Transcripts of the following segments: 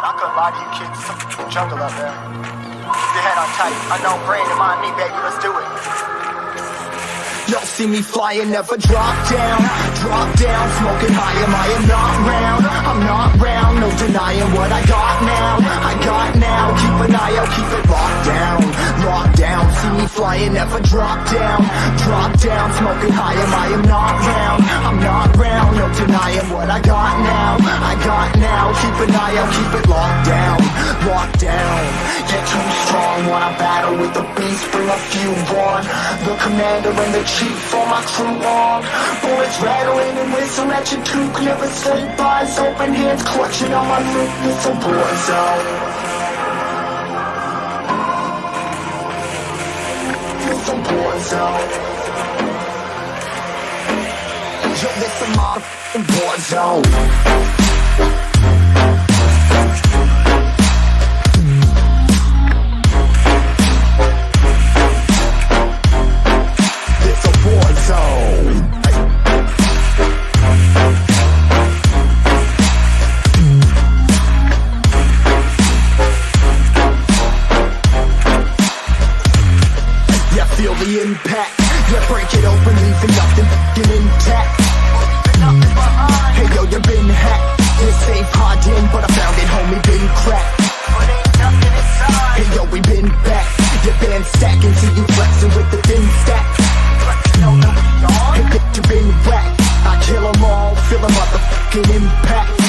Not gonna lie to you kids, it's some jungle out there. Keep your head on tight, unknown brain and mind me, baby, let's do it. Y'all see me flying, never drop down, smoking high, I am not round, I'm not round, no denying what I got now, keep an eye out, keep it locked down, see me flying, never drop down, smoking high, I am not round, I'm not round, no denying what I got now, keep an eye out, keep it locked down, get too strong, wanna battle with the beast, bring a few on, the commander and the chief on my crew on. Bullets rattling and whistle at your toque. Never sleep, eyes open, hands clutching on my loot. It's a war zone. It's a war zone. Yo, this a motherfucking war zone. The impact, yeah, break it open, leaving nothing intact. Hey yo, you been hacked. It's safe, hard in, but I found it, homie, been cracked. Hey yo, we been back. Your band stacking, see you flexing with the thin stack. Hey bitch, you been whacked. I kill 'em all, feel a motherfucking impact.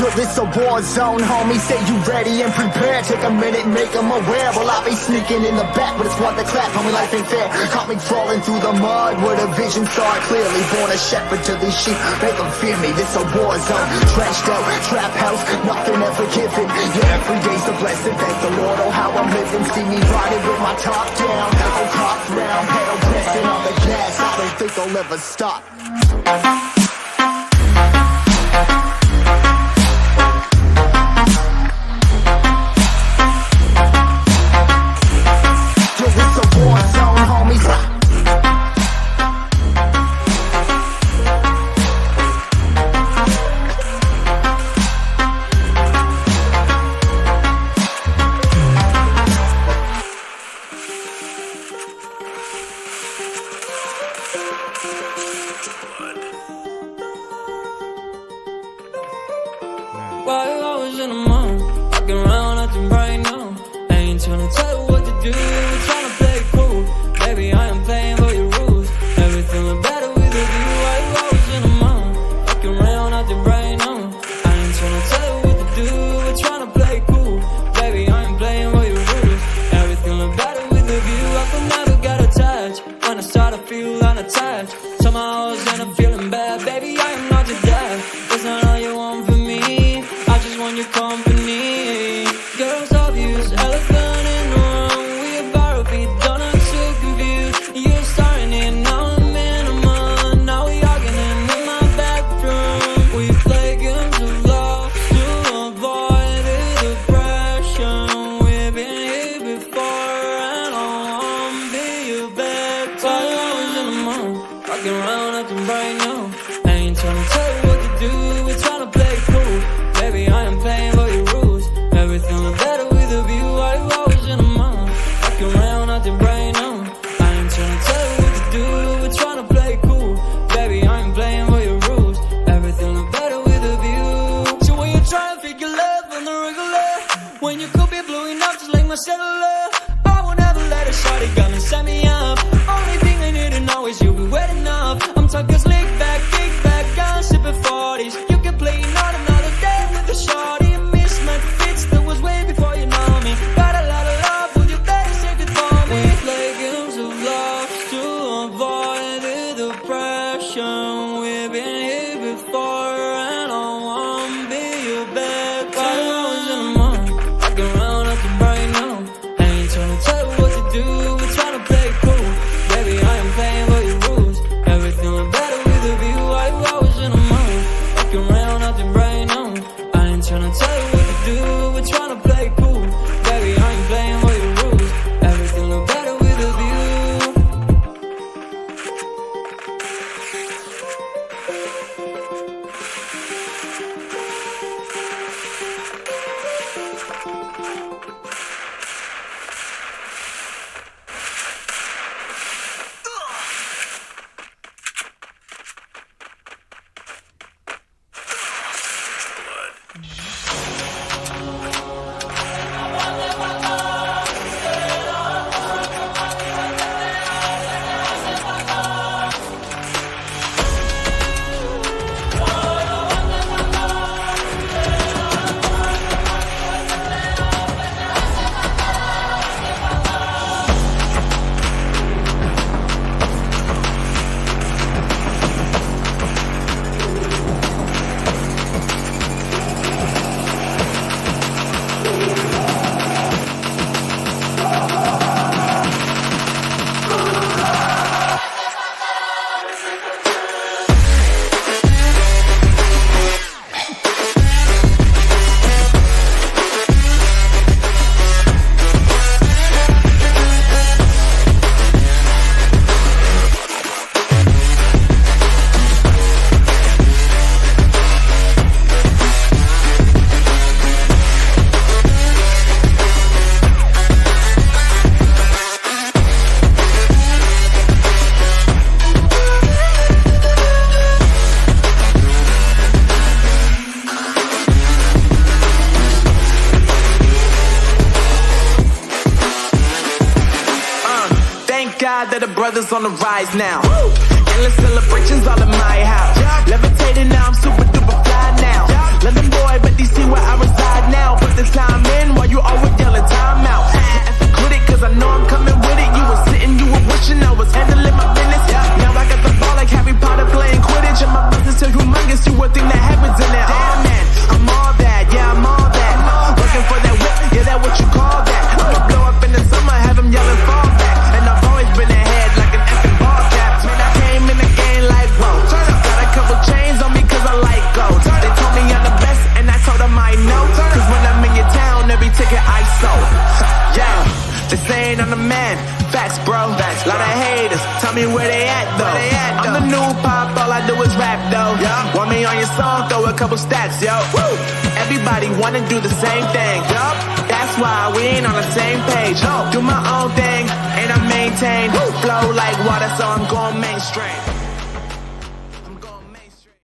Yo, this a war zone, homie, say you ready and prepared. Take a minute, make them aware. Well, I'll be sneaking in the back, but it's one to clap, homie, life ain't fair. Caught me crawling through the mud where the vision saw it clearly. Born a shepherd to these sheep, make them fear me. This a war zone, trashed out, trap house, nothing ever given. Yeah, every day's a blessing, thank the Lord, oh how I'm living. See me riding with my top down, oh cops round, pedal pressing on the gas. I don't think I'll ever stop. Why you always in the mood? Walking around acting right now. I ain't tryna tell you what to do, tryna play it cool. Baby, I am playing by your rules. Everything look better with a view. Why you always in the mood? Walking around acting right now. I ain't tryna tell you what to do, tryna play it cool. Baby, I am playing by your rules. Everything look better with a view. I could never get attached. When I start to feel unattached, somehow I was end up feeling bad. Baby, I am not your dad. That's not all you want from me. Your company, girls obvious, elephant in the room. We about to be done, I'm so confused. You're starting it, now I'm in a month. Now we arguing in my bedroom. We play games of love to avoid the depression. We've been here before and I won't be your bed. While I was in the mood, walking around acting right now. I ain't tryna tell you what to do, we're tryna play cool. Baby, I am playing by your rules. Everything look better with a view. Why you always in the mood? Walking around acting right now. I ain't tryna tell you what to do, we're tryna play cool. Baby, I ain't playing by your rules. Everything look better with a view. So when you try to figure love on the regular, when you could be blowing up just like my cellular, I will never let a shorty come and set me up. Only thing I need to know is you'll be wet enough. I'm talking slick back, kick back, I'm sipping 40s. You can play not another day with the shorty. Mismatch fits that was way before you know me. Got a lot of love, would you better save it for me? We play games of love to avoid the depression. We've been here before and I won't be your bed. While I was in the mood, walking around acting right now. I ain't tryna tell you what to do, we're tryna play cool. sky that the brothers on the rise now. Endless celebrations all in my house. Levitating now, I'm super duper fly now. London boy, but they see where I reside now. Put the time in while you always yelling time out. If you quit it, cause I know I'm coming with it. You were sitting, you were wishing I was handling my business. Now I got the ball like Harry Potter playing Quidditch. And my business is humongous, you would think that happens in it. Oh man, I'm all that, yeah, I'm all that. Working for that whip, yeah, that what you call that. I'ma blow up in the summer, have them yelling fall back. And I've always been ahead like an effing ball cap. Man, I came in the game like, whoa. Got a couple chains on me cause I like gold. They told me I'm the best and I told them I know. Cause when I'm in your town, every ticket I sold. Yeah, they saying I'm the man. Facts, bro. Lot of haters, tell me where they at though. I'm the new pop, all I do is rap though. Want me on your song, throw a couple stacks, yo. Woo! Everybody wanna do the same thing. That's why we ain't on the same page. Do my own thing, and I maintain. Flow like water, so I'm going mainstream.